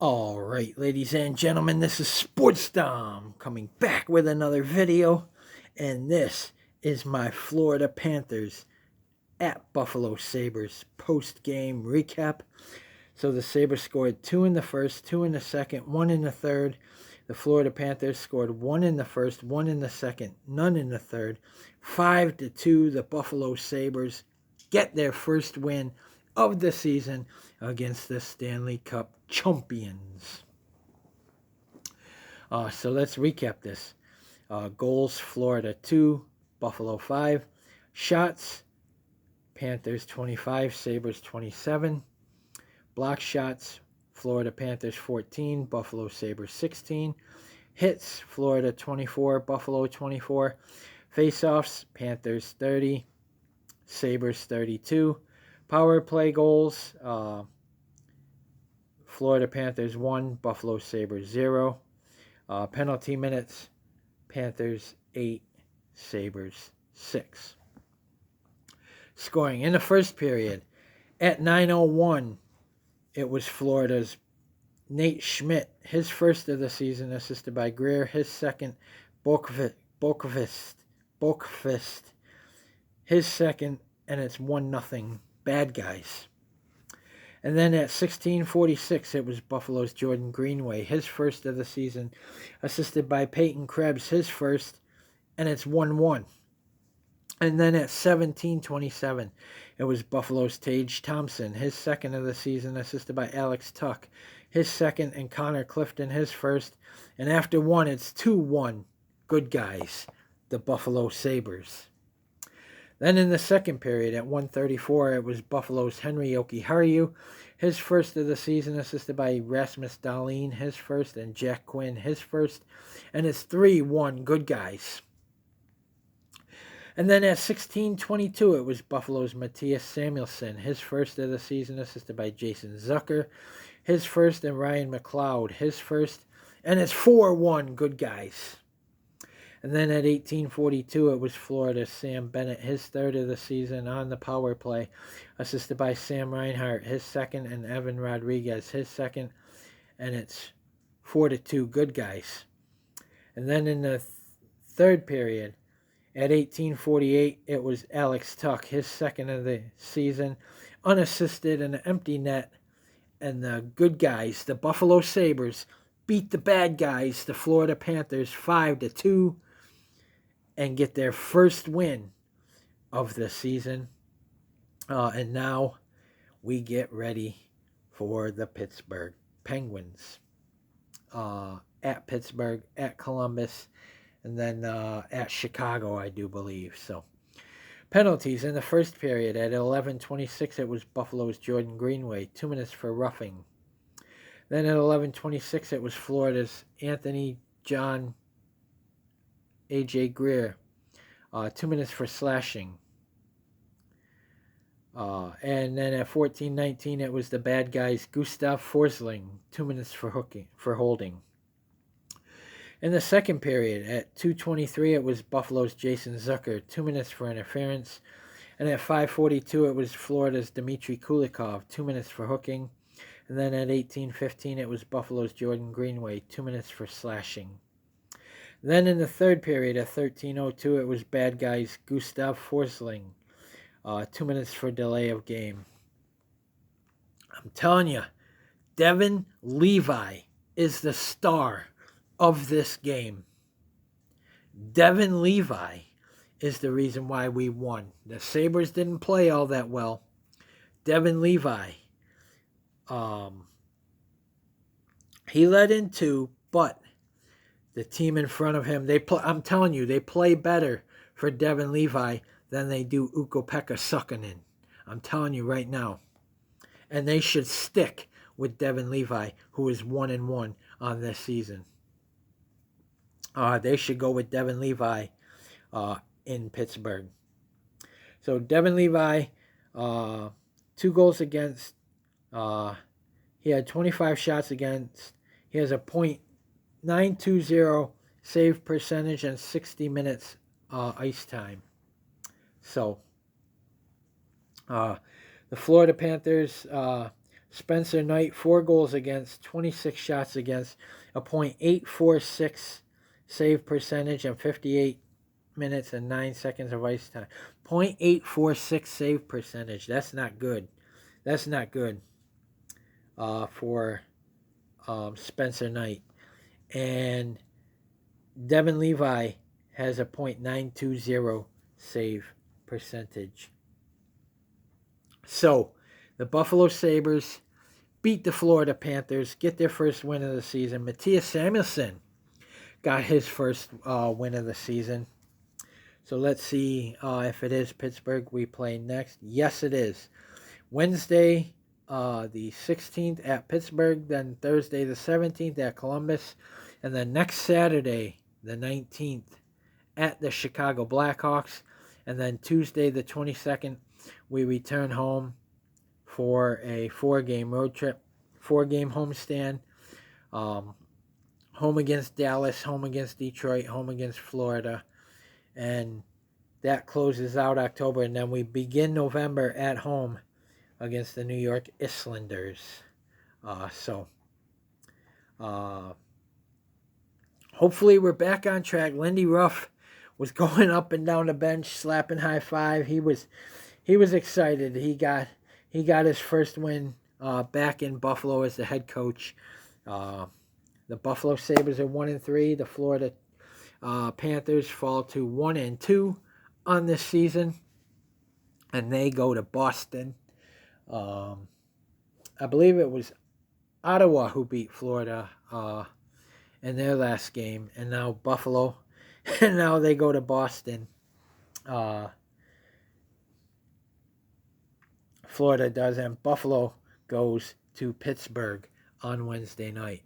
All right, ladies and gentlemen, this is Sports Dom coming back with another video, and this is my Florida Panthers at Buffalo Sabres post-game recap. So the Sabres scored 2 in the first, 2 in the second, 1 in the third. The Florida Panthers scored 1 in the first, 1 in the second, none in the third. 5-2, the Buffalo Sabres get their first win of the season against the Stanley Cup champions. So let's recap this. Goals, Florida 2, Buffalo 5. Shots, Panthers 25, Sabres 27. Block shots, Florida Panthers 14, Buffalo Sabres 16. Hits, Florida 24, Buffalo 24. Faceoffs, Panthers 30, Sabres 32. Power play goals, Florida Panthers 1, Buffalo Sabres 0. Penalty minutes, Panthers 8, Sabres 6. Scoring in the first period, at 9:01, it was Florida's Nate Schmidt, his first of the season, assisted by Greer, his second, Bokvist, his second, and it's 1-0, bad guys. And then at 16:46, it was Buffalo's Jordan Greenway, his first of the season, assisted by Peyton Krebs, his first, and it's 1-1. And then at 17:27, it was Buffalo's Tage Thompson, his second of the season, assisted by Alex Tuck, his second, and Connor Clifton, his first. And after 1, it's 2-1. Good guys, the Buffalo Sabres. Then in the second period, at 1:34, it was Buffalo's Henry Jokiharju, his first of the season, assisted by Rasmus Dahlin, his first, and Jack Quinn, his first. And it's 3-1. Good guys. And then at 16:22, it was Buffalo's Matthias Samuelsson, his first of the season, assisted by Jason Zucker, his first, and Ryan McLeod, his first. And it's 4-1. Good guys. And then at 18:42, it was Florida's Sam Bennett, his third of the season on the power play, assisted by Sam Reinhart, his second, and Evan Rodriguez, his second. And it's 4-2. Good guys. And then in the third period, at 18:48, it was Alex Tuck, his second of the season, unassisted, and an empty net. And the good guys, the Buffalo Sabres, beat the bad guys, the Florida Panthers, 5-2, and get their first win of the season. And now we get ready for the Pittsburgh Penguins. At Pittsburgh, at Columbus, and then at Chicago, I do believe. So, penalties in the first period. At 11:26, it was Buffalo's Jordan Greenway, 2 minutes for roughing. Then at 11:26, it was Florida's Anthony John A.J. Greer, 2 minutes for slashing. And then at 14:19, it was the bad guys Gustav Forsling, 2 minutes for holding. In the second period, at 2:23, it was Buffalo's Jason Zucker, 2 minutes for interference. And at 5:42, it was Florida's Dmitry Kulikov, 2 minutes for hooking. And then at 18:15, it was Buffalo's Jordan Greenway, 2 minutes for slashing. Then in the third period, at 13:02, it was bad guys Gustav Forsling, 2 minutes for delay of game. I'm telling you, Devon Levi is the star of this game. Devon Levi is the reason why we won. The Sabres didn't play all that well. Devon Levi, he led in 2, but the team in front of him, I'm telling you, they play better for Devon Levi than they do Ukko-Pekka Suckanen. I'm telling you right now. And they should stick with Devon Levi, who is 1-1 on this season. They should go with Devon Levi in Pittsburgh. So Devon Levi, 2 goals against. He had 25 shots against. He has a .920 save percentage and 60 minutes ice time. So the Florida Panthers Spencer Knight, 4 goals against, 26 shots against, a .846 save percentage, and 58 minutes and 9 seconds of ice time. .846 save percentage. That's not good. That's not good for Spencer Knight. And Devon Levi has a .920 save percentage. So, the Buffalo Sabres beat the Florida Panthers, get their first win of the season. Matthias Samuelsson got his first win of the season. So let's see if it is Pittsburgh we play next. Yes, it is. Wednesday, the 16th at Pittsburgh, then Thursday, the 17th at Columbus, and then next Saturday, the 19th, at the Chicago Blackhawks, and then Tuesday, the 22nd, we return home for a 4-game road trip, 4-game homestand, home against Dallas, home against Detroit, home against Florida, and that closes out October, and then we begin November at home against the New York Islanders. Hopefully we're back on track. Lindy Ruff was going up and down the bench, slapping high five. He was excited. He got his first win back in Buffalo as the head coach. The Buffalo Sabres are 1-3. The Florida Panthers fall to 1-2 on this season, and they go to Boston. I believe it was Ottawa who beat Florida in their last game, and now Buffalo, and now they go to Boston. Florida does, and Buffalo goes to Pittsburgh on Wednesday night.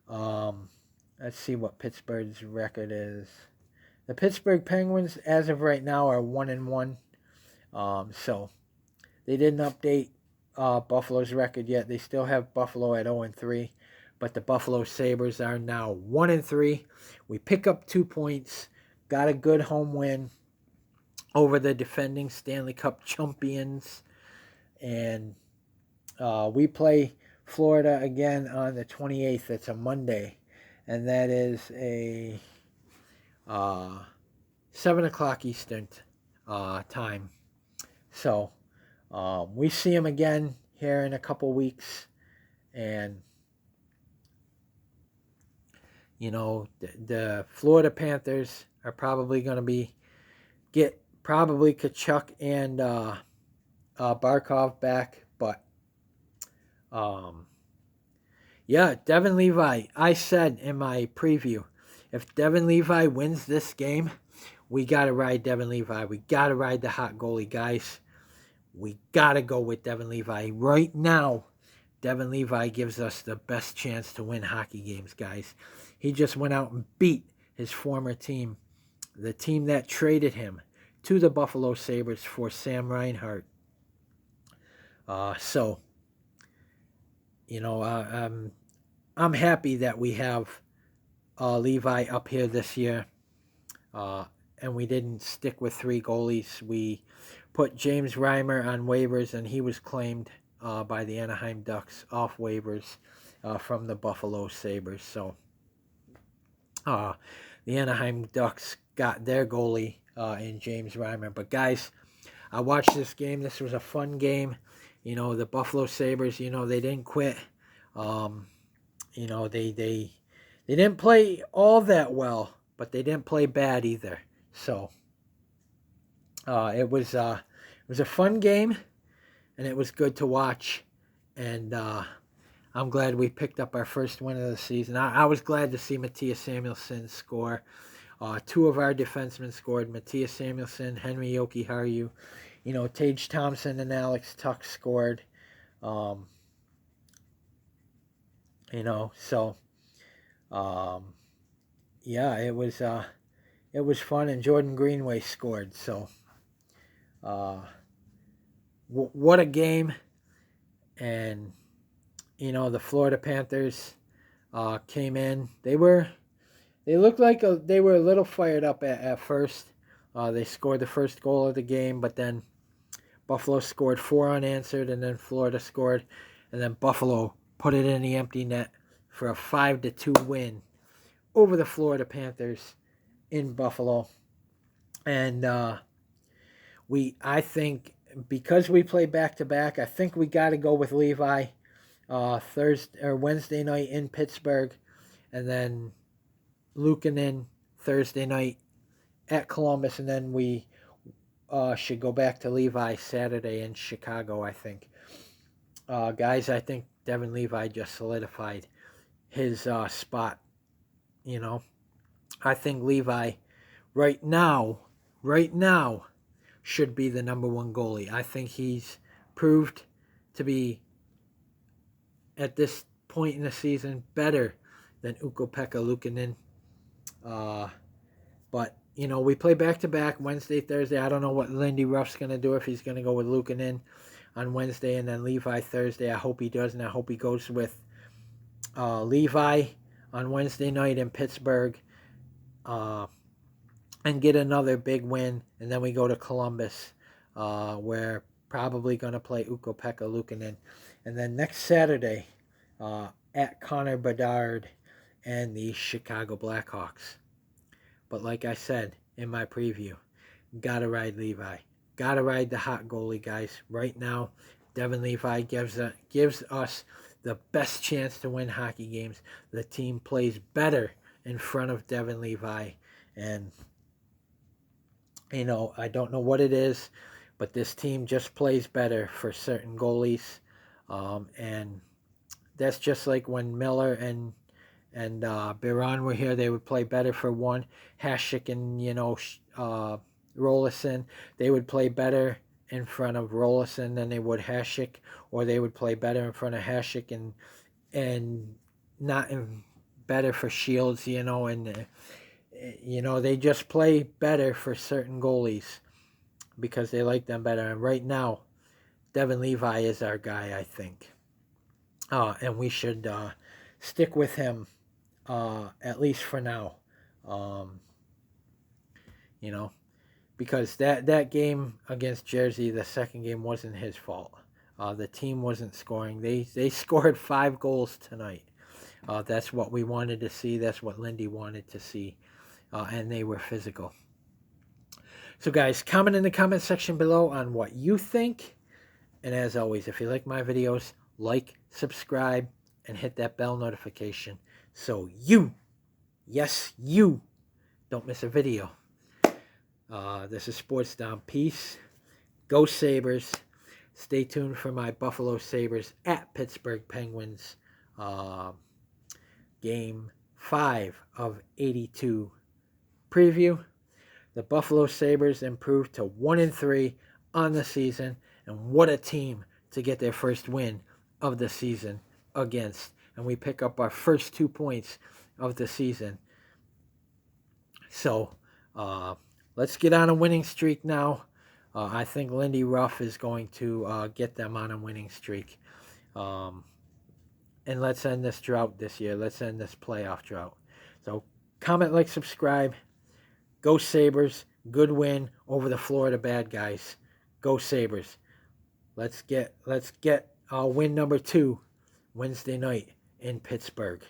Let's see what Pittsburgh's record is. The Pittsburgh Penguins, as of right now, are 1-1. So they didn't update Buffalo's record yet. They still have Buffalo at 0-3, but the Buffalo Sabres are now 1-3. We pick up 2 points, got a good home win over the defending Stanley Cup champions, and we play Florida again on the 28th. It's a Monday, and that is a 7 o'clock Eastern time. So we see them again here in a couple weeks, and the Florida Panthers are probably going to get Kachuk and Barkov back, but Devon Levi. I said in my preview, if Devon Levi wins this game, we got to ride Devon Levi. We got to ride the hot goalie, guys. We got to go with Devon Levi. Right now, Devon Levi gives us the best chance to win hockey games, guys. He just went out and beat his former team, the team that traded him to the Buffalo Sabres for Sam Reinhart. I'm happy that we have Levi up here this year, and we didn't stick with 3 goalies. We put James Reimer on waivers, and he was claimed by the Anaheim Ducks off waivers from the Buffalo Sabres. So the Anaheim Ducks got their goalie in James Reimer. But guys, I watched this game. This was a fun game. The Buffalo Sabres, they didn't quit. They didn't play all that well, but they didn't play bad either. So it was a fun game, and it was good to watch. And I'm glad we picked up our first win of the season. I was glad to see Matthias Samuelsson score. 2 of our defensemen scored. Matthias Samuelsson, Henry Jokiharju, Tage Thompson and Alex Tuck scored. It was fun, and Jordan Greenway scored. So, what a game! And the Florida Panthers came in. They looked like they were a little fired up at first. They scored the first goal of the game, but then Buffalo scored 4 unanswered, and then Florida scored, and then Buffalo put it in the empty net for a 5-2 win over the Florida Panthers in Buffalo. And I think because we play back to back, I think we got to go with Levi Thursday or Wednesday night in Pittsburgh, and then Luukkonen Thursday night at Columbus, and then we should go back to Levi Saturday in Chicago, I think. Guys, I think Devon Levi just solidified his spot. You know, I think Levi right now should be the number one goalie. I think he's proved to be, at this point in the season, better than Ukko-Pekka Luukkonen. But, you know, we play back-to-back Wednesday, Thursday. I don't know what Lindy Ruff's going to do, if he's going to go with Luukkonen on Wednesday and then Levi Thursday. I hope he does, and I hope he goes with Levi on Wednesday night in Pittsburgh and get another big win. And then we go to Columbus, where probably going to play Ukko-Pekka Luukkonen. And then next Saturday at Connor Bedard and the Chicago Blackhawks. But like I said in my preview, gotta ride Levi. Gotta ride the hot goalie, guys. Right now, Devon Levi gives us the best chance to win hockey games. The team plays better in front of Devon Levi. And, you know, I don't know what it is, but this team just plays better for certain goalies. And that's just like when Miller and Biron were here. They would play better for one. Hasek and, you know, Rolison, they would play better in front of Rolison than they would Hasek, or they would play better in front of Hasek and not better for Shields, you know, and you know, they just play better for certain goalies because they like them better. And right now, Devon Levi is our guy, I think. And we should stick with him, at least for now. You know, because that game against Jersey, the second game, wasn't his fault. The team wasn't scoring. They scored 5 goals tonight. That's what we wanted to see. That's what Lindy wanted to see. And they were physical. So guys, comment in the comment section below on what you think. And as always, if you like my videos, like, subscribe, and hit that bell notification so you, yes, you, don't miss a video. This is Sports Down. Peace. Go Sabres. Stay tuned for my Buffalo Sabres at Pittsburgh Penguins. Game 5 of 82 preview. The Buffalo Sabres improved to 1-3 on the season. And what a team to get their first win of the season against. And we pick up our first 2 points of the season. So, let's get on a winning streak now. I think Lindy Ruff is going to get them on a winning streak. And let's end this drought this year. Let's end this playoff drought. So comment, like, subscribe. Go Sabres. Good win over the Florida bad guys. Go Sabres. Let's get win number 2 Wednesday night in Pittsburgh.